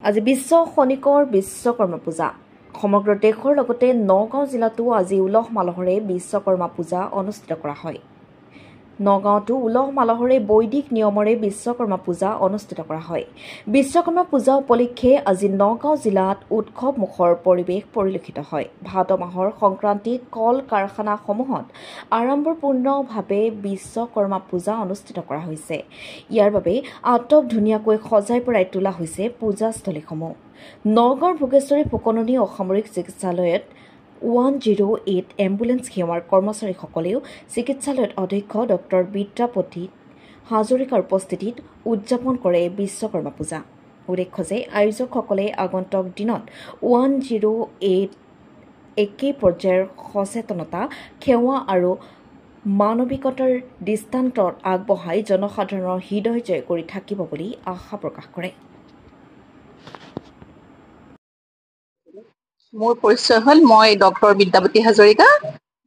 আজি বিশ্ব খনিকৰ বিশ্বকৰ্মা পূজা সমগ্ৰ দেশৰ লগতে নগাঁও জিলাতো আজি উলহ মালহৰে বিশ্বকৰ্মা পূজা অনুষ্ঠিত কৰা হয়। নগাঁওতো উলহ মালহৰে বৈদিক নিয়মৰে বিশ্বকৰ্মা পূজা অনুষ্ঠিত কৰা হয়। বিশ্বকৰ্মা পূজা উপলক্ষে আজি নগাঁও জিলাত উৎসৱ মুখৰ পৰিৱেশ পৰিলক্ষিত হয়। ভাদ মাহৰ সংক্ৰান্তিত কল কাৰখানাসমূহত আড়ম্বৰপূৰ্ণভাৱে বিশ্বকৰ্মা পূজা অনুষ্ঠিত কৰা হৈছে। ইয়াৰ বাবে আটক ধুনীয়াকৈ সজাই পৰাই তোলা হৈছে পূজাস্থলীসমূহ। নগাঁৱৰ ভোগেশ্বৰী ফুকননী অসামৰিক চিকিৎসালয়ত 108 এম্বুলেন্স সেৱাৰ কৰ্মচাৰীসকলেও চিকিৎসালয়ত অধ্যক্ষ ডক্টৰ বিদ্যাপতি হাজৰিকাৰ উপস্থিতিত উদযাপন কৰে বিশ্বকৰ্মা পূজা। উল্লেখ্য যে আয়োজকসকলে আগন্তুক দিনত 108 একে পৰ্যায়ৰ সচেতনতা সেৱা আৰু মানৱিকতাৰ দৃষ্টান্তত আগবঢ়াই জনসাধাৰণৰ হৃদয় জয় কৰি থাকিব বুলি আশা প্ৰকাশ কৰে। মোৰ পৰিচয় হ'ল মই ডক্টৰ বিদ্যাপতি হাজৰিকা,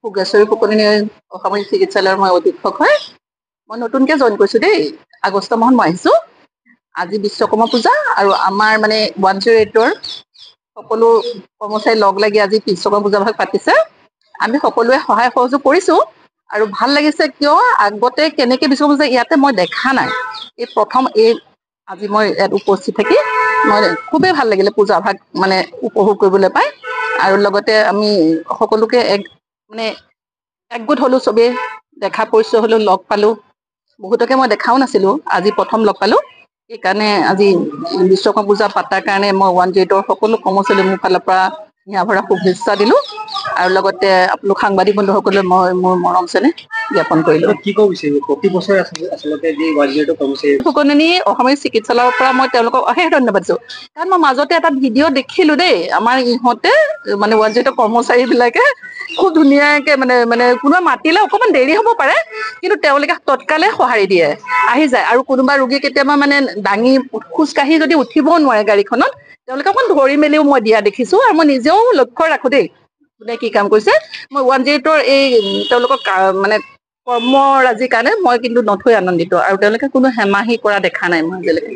ভোগেশ্বৰী ফুকননী অসামৰিক চিকিৎসালয়ৰ মই অধীক্ষক হয়। মই নতুনকৈ জইন কৰিছোঁ দেই, আগষ্ট মাহত মই আহিছোঁ। আজি বিশ্বকৰ্মা পূজা আৰু আমাৰ 108ৰ সকলো কৰ্মচাৰী লগ লাগি আজি বিশ্বকৰ্মা পূজা ভাগ পাতিছে। আমি সকলোৱে সহায় সহযোগ কৰিছোঁ আৰু ভাল লাগিছে, কিয় আগতে কেনেকৈ বিশ্বকৰ্মা পূজা ইয়াতে মই দেখা নাই। এই প্ৰথম আজি মই ইয়াত উপস্থিত থাকি মই খুবেই ভাল লাগিলে পূজা ভাগ উপভোগ কৰিবলৈ পাই। আৰু লগতে আমি সকলোকে একগোট হ'লো, চবেই দেখা পৰিচয় হ'লো, লগ পালোঁ। বহুতকে মই দেখাও নাছিলোঁ, আজি প্ৰথম লগ পালোঁ। সেইকাৰণে আজি বিশ্বকৰ্মা পূজা পতাৰ কাৰণে মই 108ৰ সকলো কৰ্মচাৰী মোৰ ফালৰ পৰা হিয়া ভৰা শুভেচ্ছা দিলোঁ আৰু লগতে আপোনালোক সাংবাদিক বন্ধুসকলে মই মোৰ মৰম চেনেহ জ্ঞাপন কৰিলোঁ। কি ক'ব বিচাৰিব প্ৰতি বছৰে আচলতে যি 108 কৰ্মচাৰী ফুকননী অসামৰিক চিকিৎসালয়ৰ পৰা মই তেওঁলোকক অশেষ ধন্যবাদ দিছোঁ। কাৰণ মই মাজতে এটা ভিডিঅ' দেখিলোঁ দেই, আমাৰ ইহঁতে 108 কৰ্মচাৰীবিলাকে খুব ধুনীয়াকৈ কোনোবা মাতিলে অকণমান দেৰি হ'ব পাৰে, কিন্তু তেওঁলোকে তৎকালে সঁহাৰি দিয়ে, আহি যায়। আৰু কোনোবা ৰোগী কেতিয়াবা দাঙি খোজকাঢ়ি যদি উঠিবও নোৱাৰে গাড়ীখনত, তেওঁলোকে অকণ ধৰি মেলিও মই দিয়া দেখিছোঁ। আৰু মই নিজেও লক্ষ্য ৰাখোঁ দেই, কোনে কি কাম কৰিছে। মই 108ৰ তেওঁলোকক কৰ্মৰাজিৰ কাৰণে মই কিন্তু নথৈ আনন্দিত, আৰু তেওঁলোকে কোনো হেমাহি কৰা দেখা নাই মই আজিলৈকে।